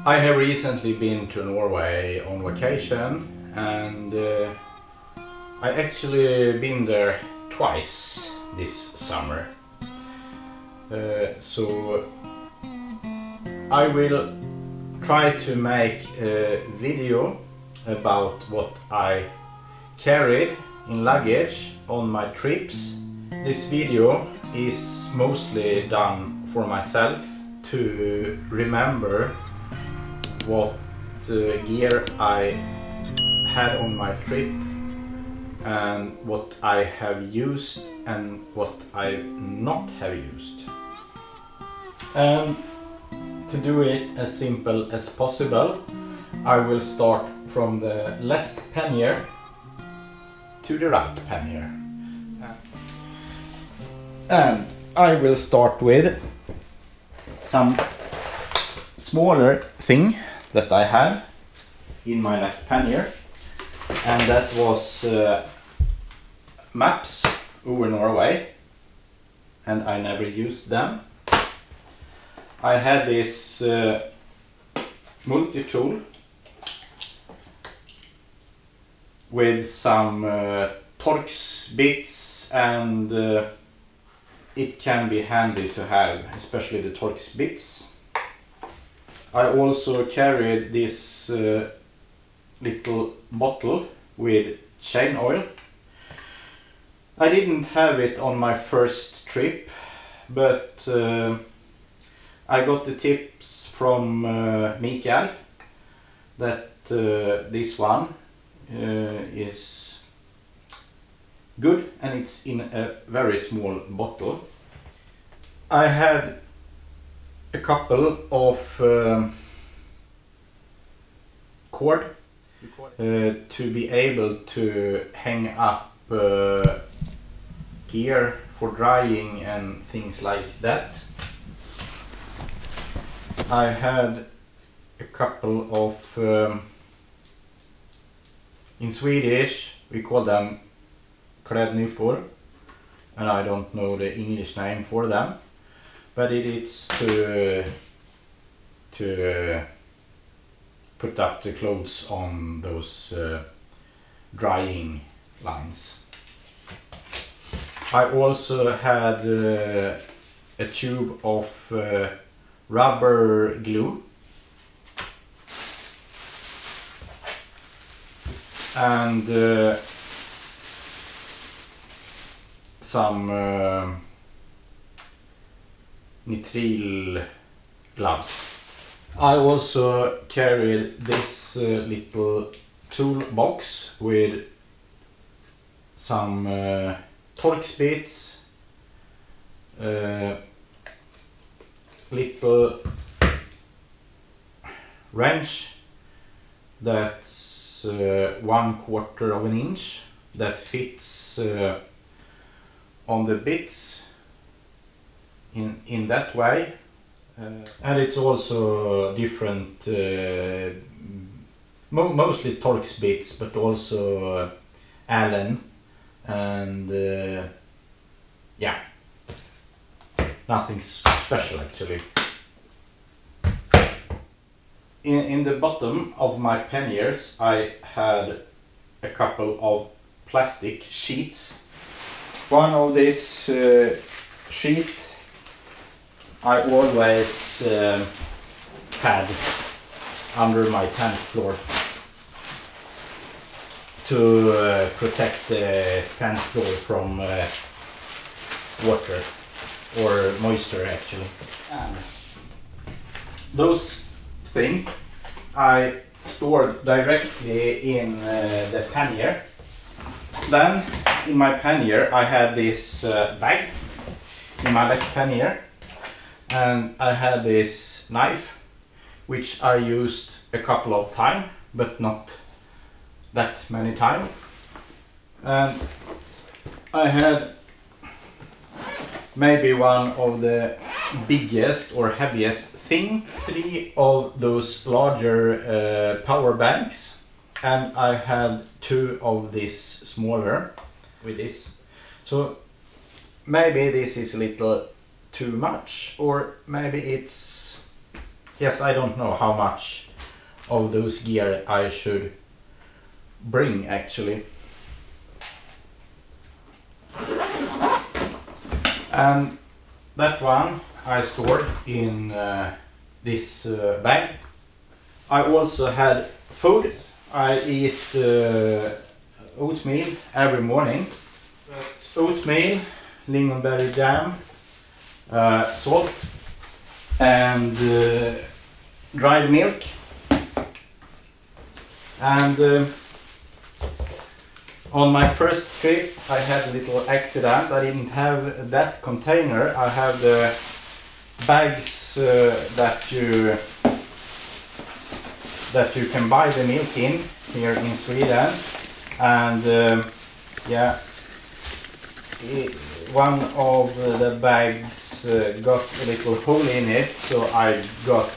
I have recently been to Norway on vacation, and I actually been there twice this summer. So I will try to make a video about what I carried in luggage on my trips. This video is mostly done for myself to remember what gear I had on my trip and what I have used and what I not have used. And to do it as simple as possible, I will start from the left pannier to the right pannier. And I will start with some smaller thing that I have in my left pannier, and that was maps over Norway, and I never used them. I had this multi-tool with some Torx bits, and it can be handy to have, especially the Torx bits. I also carried this little bottle with chain oil. I didn't have it on my first trip, but I got the tips from Mikael that this one is good and it's in a very small bottle. I had a couple of cord to be able to hang up gear for drying and things like that. I had a couple of, in Swedish we call them klädnypor, and I don't know the English name for them, but it is to put up the clothes on those drying lines. I also had a tube of rubber glue and some nitrile gloves. I also carried this little toolbox with some Torx bits, little wrench that's 1/4 of an inch that fits on the bits in that way, and it's also different, mostly Torx bits, but also Allen, and yeah, nothing special actually. In the bottom of my panniers I had a couple of plastic sheets. One of this sheet I always had under my tent floor to protect the tent floor from water or moisture actually. And those things I stored directly in the pannier. Then in my pannier I had this bag in my left pannier, and I had this knife which I used a couple of times, but not that many times. And I had maybe one of the biggest or heaviest thing, 3 of those larger power banks, and I had 2 of these smaller with this. So maybe this is a little too much, or maybe it's yes, I don't know how much of those gear I should bring actually. And that one I stored in this bag. I also had food. I eat oatmeal every morning. Oatmeal, lingonberry jam, salt and dried milk. And on my first trip I had a little accident. I didn't have that container. I have the bags that you can buy the milk in here in Sweden, and yeah, one of the bags got a little hole in it, so I got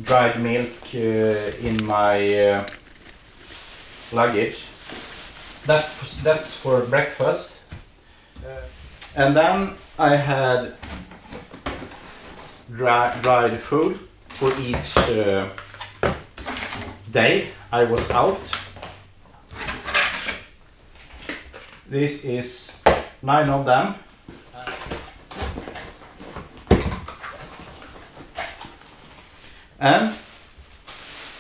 dried milk in my luggage. That's for breakfast. And then I had dried food for each day I was out. This is 9 of them. And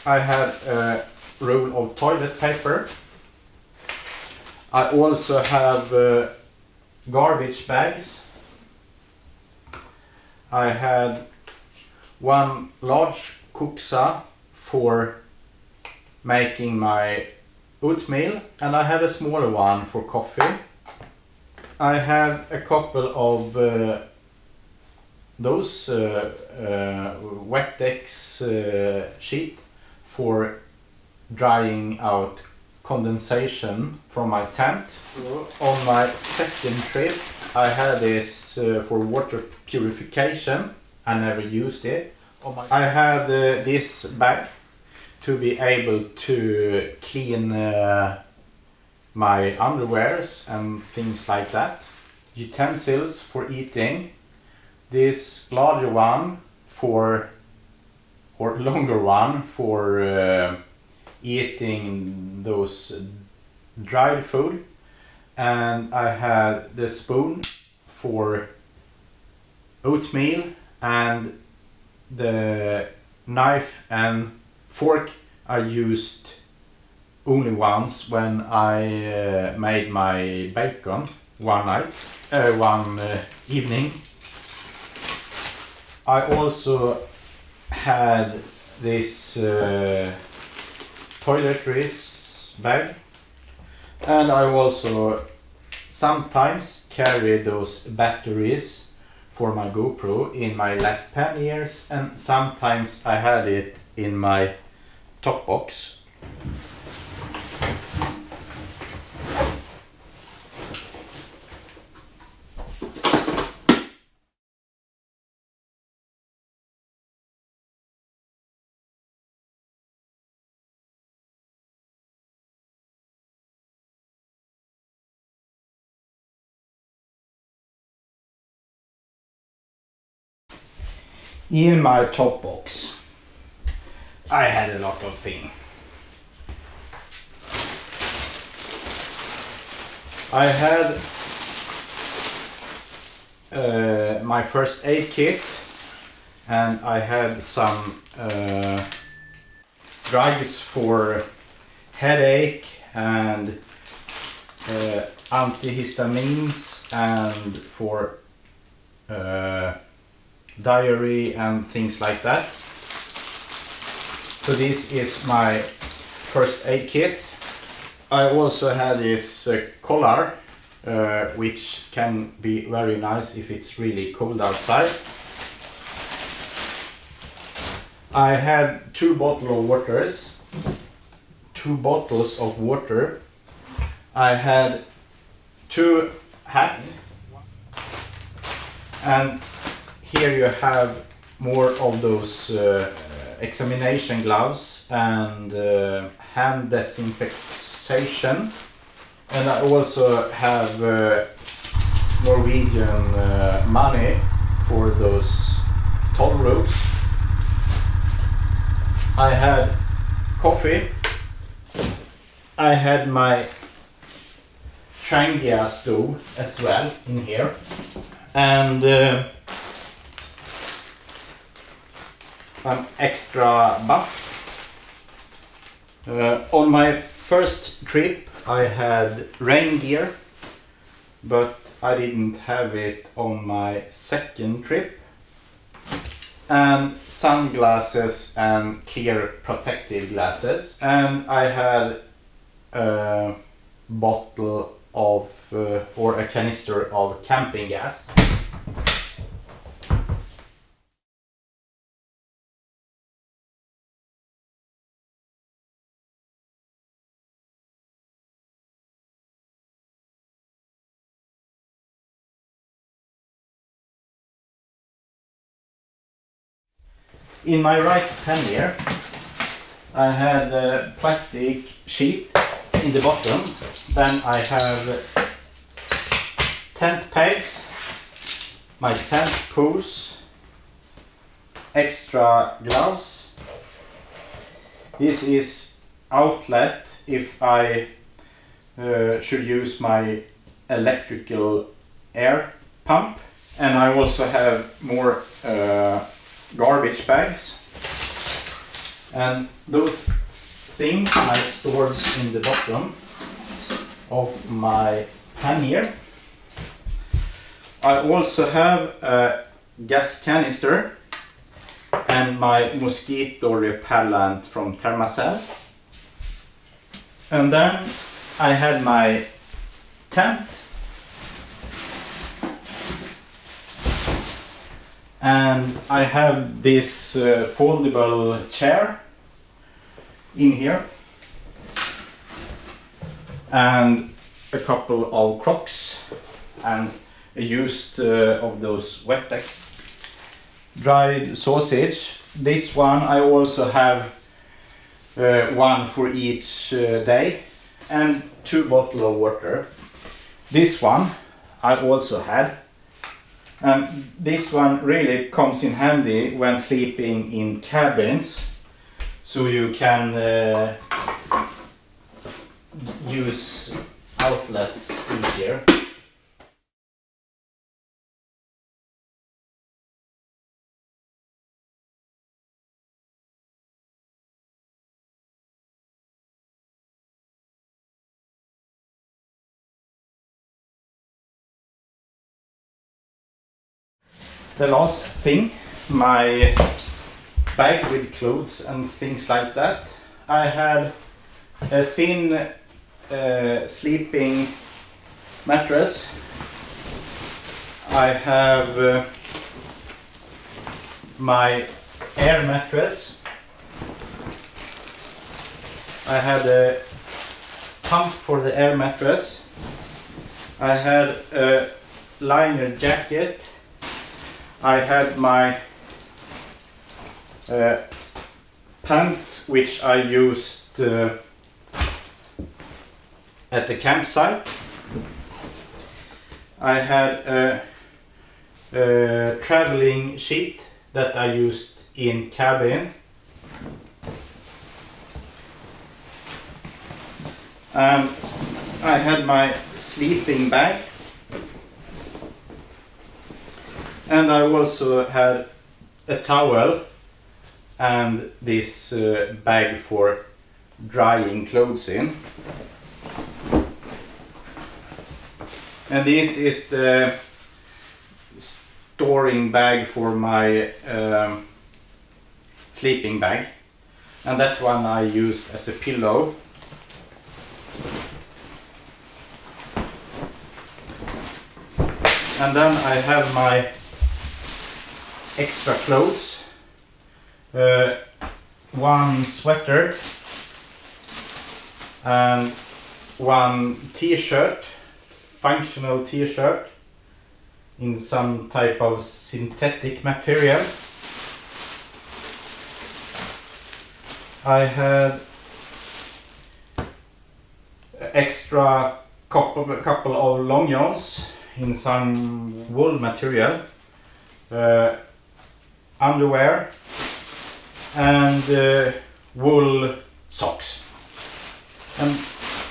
I had a roll of toilet paper. I also have garbage bags. I had one large kuksa for making my oatmeal, and I had a smaller one for coffee. I had a couple of those Wet-X sheet for drying out condensation from my tent. On my second trip I had this for water purification. I never used it. I had this bag to be able to clean my underwears and things like that. Utensils for eating. This larger one for, or longer one for eating those dried food. And I had the spoon for oatmeal, and the knife and fork I used only once when I made my bacon one evening. I also had this toiletries bag, and I also sometimes carry those batteries for my GoPro in my left panniers, and sometimes I had it in my top box. In my top box I had a lot of things. I had my first aid kit, and I had some drugs for headache and antihistamines and for diary and things like that. So this is my first aid kit. I also had this collar, which can be very nice if it's really cold outside. I had 2 bottles of water. I had 2 hats, and here you have more of those examination gloves and hand disinfection. And I also have Norwegian money for those toll roads. I had coffee. I had my Trangia stove as well in here, and I'm extra buff. On my first trip I had rain gear, but I didn't have it on my second trip, and sunglasses and clear protective glasses, and I had a bottle of or a canister of camping gas. In my right pannier I had a plastic sheath in the bottom. Then I have tent pegs, my tent poles, extra gloves. This is outlet if I should use my electrical air pump. And I also have more garbage bags, and those things I stored in the bottom of my pannier. I also have a gas canister and my mosquito repellent from Thermacell. And then I had my tent, and I have this foldable chair in here, and a couple of Crocs, and a used of those Wettex dried sausage. This one I also have one for each day, and 2 bottles of water. This one I also had. And this one really comes in handy when sleeping in cabins, so you can use outlets easier. The last thing, my bag with clothes and things like that. I had a thin sleeping mattress. I have my air mattress. I had a pump for the air mattress. I had a liner jacket. I had my pants, which I used at the campsite. I had a traveling sheath that I used in cabin. I had my sleeping bag. And I also had a towel and this bag for drying clothes in. And this is the storing bag for my sleeping bag. And that one I used as a pillow. And then I have my extra clothes, one sweater and one t-shirt, functional t-shirt in some type of synthetic material. I had extra couple of long johns in some wool material, underwear, and wool socks. And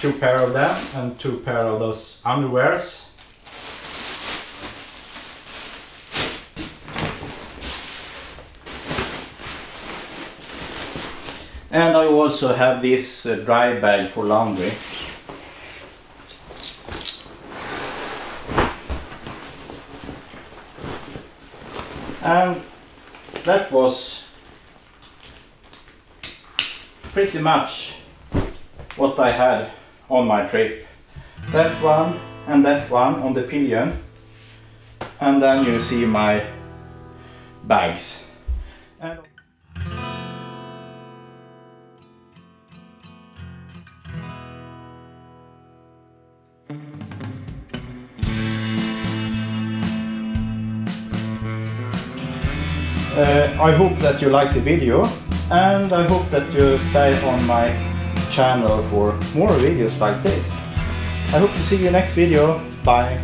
2 pair of them and 2 pair of those underwears. And I also have this dry bag for laundry. And that was pretty much what I had on my trip. That one and that one on the pillion. And then you see my bags. And I hope that you liked the video, and I hope that you stay on my channel for more videos like this. I hope to see you next video. Bye!